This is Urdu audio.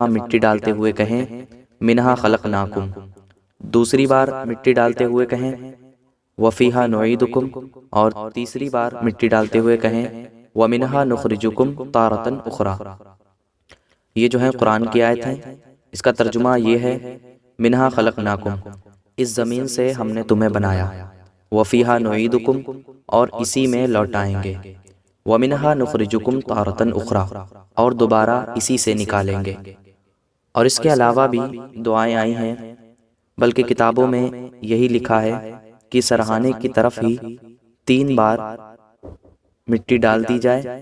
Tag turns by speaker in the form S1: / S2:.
S1: مٹی ڈالتے ہوئے کہیں منہا خلقناکم، دوسری بار مٹی ڈالتے ہوئے کہیں وفیہا نعیدکم، اور تیسری بار مٹی ڈالتے ہوئے کہیں ومنہا نخرجکم تارۃ اخری۔ یہ جو ہے قرآن کی آیت ہے، اس کا ترجمہ یہ ہے منہا خلقناکم، اس زمین سے ہم نے تمہیں بنایا، وفیہا نعیدکم، اور اسی میں لوٹائیں گے، ومنہا نخرجکم تارۃ اخری، اور دوبارہ اسی سے نکالیں گے۔ اور اس کے علاوہ بھی دعائیں آئی ہیں، بلکہ کتابوں میں یہی لکھا ہے کہ سرہانے کی طرف ہی 3 بار مٹی ڈال دی جائے